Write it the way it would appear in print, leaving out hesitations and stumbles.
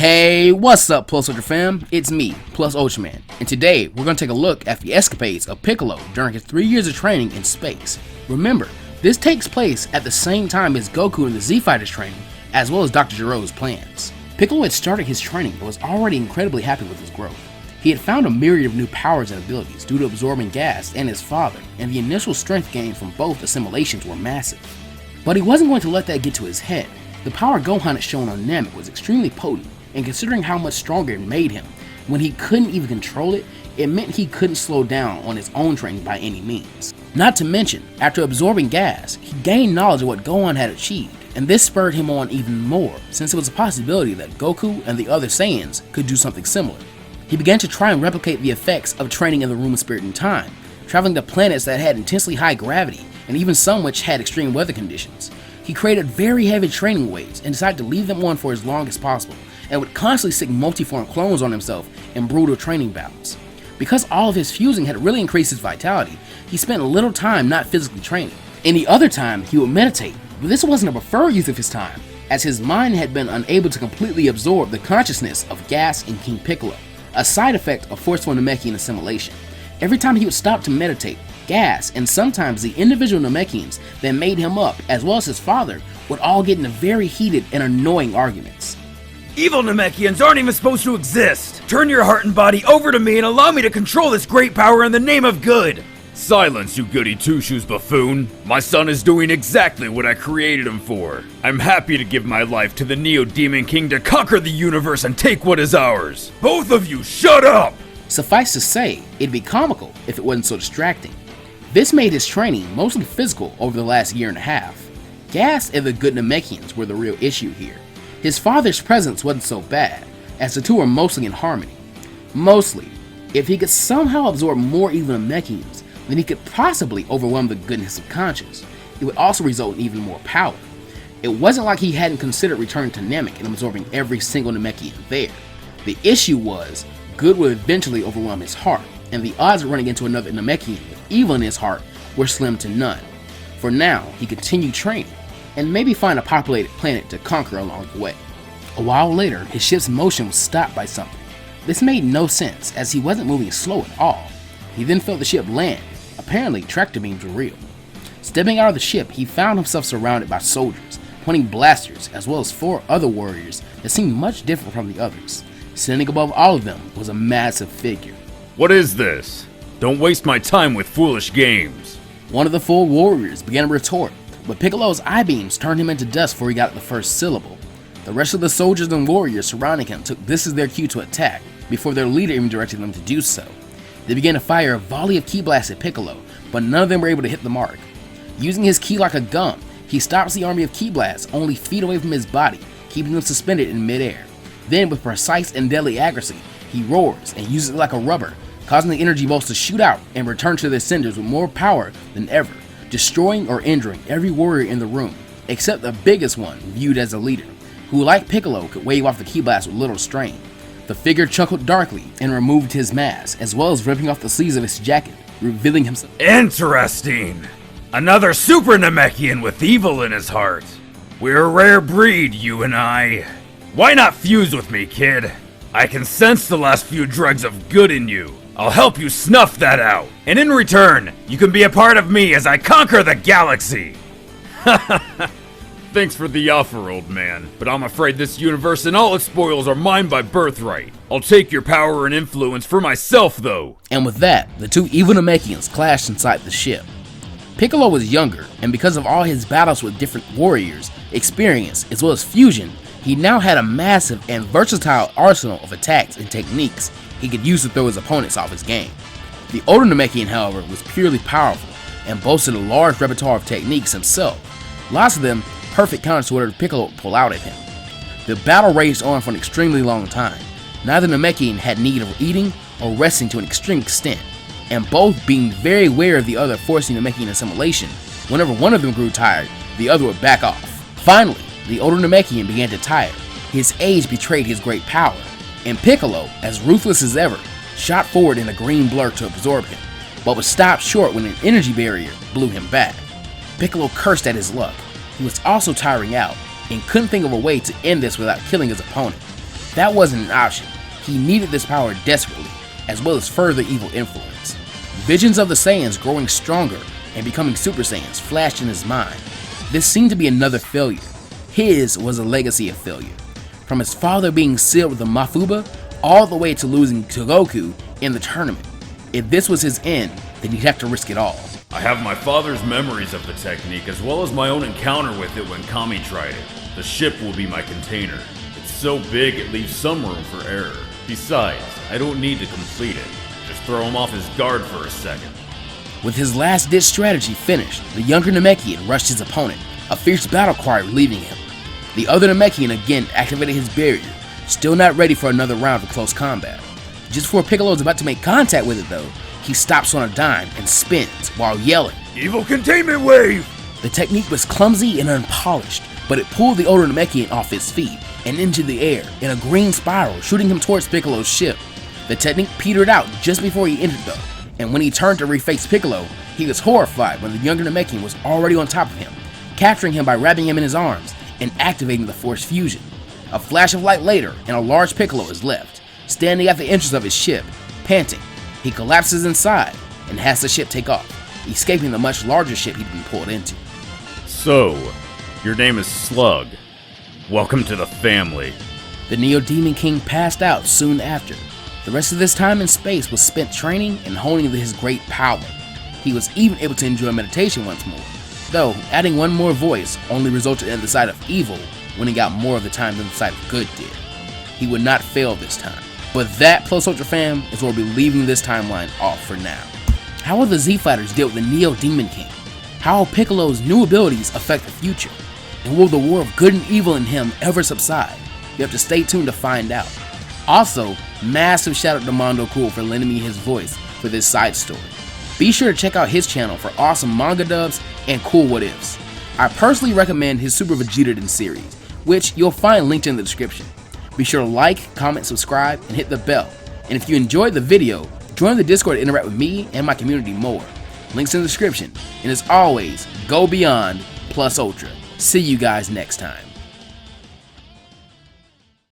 Hey, what's up, Plus Ultra fam? It's me, Plus Ultraman, and today we're going to take a look at the escapades of Piccolo during his 3 years of training in space. Remember, this takes place at the same time as Goku and the Z-Fighters training, as well as Dr. Gero's plans. Piccolo had started his training but was already incredibly happy with his growth. He had found a myriad of new powers and abilities due to absorbing gas and his father, and the initial strength gained from both assimilations were massive. But he wasn't going to let that get to his head. The power Gohan had shown on Namek was extremely potent, and considering how much stronger it made him, when he couldn't even control it, it meant he couldn't slow down on his own training by any means. Not to mention, after absorbing gas, he gained knowledge of what Gohan had achieved, and this spurred him on even more, since it was a possibility that Goku and the other Saiyans could do something similar. He began to try and replicate the effects of training in the Room of Spirit and Time, traveling to planets that had intensely high gravity, and even some which had extreme weather conditions. He created very heavy training weights and decided to leave them on for as long as possible, and would constantly stick multiform clones on himself in brutal training battles. Because all of his fusing had really increased his vitality, he spent little time not physically training. Any other time, he would meditate, but this wasn't a preferred use of his time, as his mind had been unable to completely absorb the consciousness of Gas and King Piccolo, a side effect of forceful Namekian assimilation. Every time he would stop to meditate, Gas, and sometimes the individual Namekians that made him up, as well as his father, would all get into very heated and annoying arguments. Evil Namekians aren't even supposed to exist! Turn your heart and body over to me and allow me to control this great power in the name of good! Silence, you goody two-shoes buffoon! My son is doing exactly what I created him for. I'm happy to give my life to the Neo-Demon King to conquer the universe and take what is ours! Both of you, shut up! Suffice to say, it'd be comical if it wasn't so distracting. This made his training mostly physical over the last year and a half. Gas and the good Namekians were the real issue here. His father's presence wasn't so bad, as the two were mostly in harmony. Mostly, if he could somehow absorb more evil Namekians, then he could possibly overwhelm the goodness of conscience. It would also result in even more power. It wasn't like he hadn't considered returning to Namek and absorbing every single Namekian there. The issue was, good would eventually overwhelm his heart, and the odds of running into another Namekian with evil in his heart were slim to none. For now, he continued training, and maybe find a populated planet to conquer along the way. A while later, his ship's motion was stopped by something. This made no sense, as he wasn't moving slow at all. He then felt the ship land. Apparently, tractor beams were real. Stepping out of the ship, he found himself surrounded by soldiers, pointing blasters, as well as 4 other warriors that seemed much different from the others. Standing above all of them was a massive figure. What is this? Don't waste my time with foolish games. One of the 4 warriors began to retort, but Piccolo's eye beams turned him into dust before he got the first syllable. The rest of the soldiers and warriors surrounding him took this as their cue to attack, before their leader even directed them to do so. They began to fire a volley of ki blasts at Piccolo, but none of them were able to hit the mark. Using his ki like a gun, he stops the army of ki blasts only feet away from his body, keeping them suspended in midair. Then, with precise and deadly accuracy, he roars and uses it like a rubber, causing the energy bolts to shoot out and return to their centers with more power than ever, destroying or injuring every warrior in the room, except the biggest one viewed as a leader, who like Piccolo could wave off the ki blast with little strain. The figure chuckled darkly and removed his mask, as well as ripping off the sleeves of his jacket, revealing himself. Interesting! Another Super Namekian with evil in his heart. We're a rare breed, you and I. Why not fuse with me, kid? I can sense the last few drugs of good in you. I'll help you snuff that out. And in return, you can be a part of me as I conquer the galaxy. Thanks for the offer, old man, but I'm afraid this universe and all its spoils are mine by birthright. I'll take your power and influence for myself, though. And with that, the 2 evil Namekians clashed inside the ship. Piccolo was younger, and because of all his battles with different warriors, experience, as well as fusion, he now had a massive and versatile arsenal of attacks and techniques he could use to throw his opponents off his game. The older Namekian, however, was purely powerful and boasted a large repertoire of techniques himself, lots of them perfect counters to whatever Piccolo would pull out at him. The battle raged on for an extremely long time. Neither Namekian had need of eating or resting to an extreme extent, and both being very wary of the other forcing Namekian assimilation. Whenever one of them grew tired, the other would back off. Finally, the older Namekian began to tire. His age betrayed his great power, and Piccolo, as ruthless as ever, shot forward in a green blur to absorb him, but was stopped short when an energy barrier blew him back. Piccolo cursed at his luck. He was also tiring out, and couldn't think of a way to end this without killing his opponent. that wasn't an option. He needed this power desperately, as well as further evil influence. Visions of the Saiyans growing stronger and becoming Super Saiyans flashed in his mind. This seemed to be another failure. His was a legacy of failure. From his father being sealed with the Mafuba, all the way to losing to Goku in the tournament. If this was his end, then he'd have to risk it all. I have my father's memories of the technique as well as my own encounter with it when Kami tried it. The ship will be my container. It's so big it leaves some room for error. Besides, I don't need to complete it. Just throw him off his guard for a second. With his last-ditch strategy finished, the younger Namekian rushed his opponent, a fierce battle cry relieving him. The other Namekian again activated his barrier, still not ready for another round of close combat. Just before Piccolo is about to make contact with it though, he stops on a dime and spins while yelling, Evil Containment Wave! The technique was clumsy and unpolished, but it pulled the older Namekian off his feet and into the air in a green spiral, shooting him towards Piccolo's ship. The technique petered out just before he entered though, and when he turned to reface Piccolo, he was horrified when the younger Namekian was already on top of him, capturing him by wrapping him in his arms and activating the Force Fusion. A flash of light later, and a large Piccolo is left, standing at the entrance of his ship, panting. He collapses inside and has the ship take off, escaping the much larger ship he'd been pulled into. So, your name is Slug. Welcome to the family. The Neo Demon King passed out soon after. The rest of this time in space was spent training and honing his great power. He was even able to enjoy meditation once more, though adding one more voice only resulted in the side of evil when he got more of the time than the side of good did. He would not fail this time. But that, Plus Ultra fam, is where we'll be leaving this timeline off for now. How will the Z Fighters deal with the Neo Demon King? How will Piccolo's new abilities affect the future? And will the war of good and evil in him ever subside? You have to stay tuned to find out. Also, massive shout out to Mondo Cool for lending me his voice for this side story. Be sure to check out his channel for awesome manga dubs and cool what ifs. I personally recommend his Super Vegeta-Den series, which you'll find linked in the description. Be sure to like, comment, subscribe, and hit the bell. And if you enjoyed the video, join the Discord to interact with me and my community more. Links in the description. And as always, go beyond Plus Ultra. See you guys next time.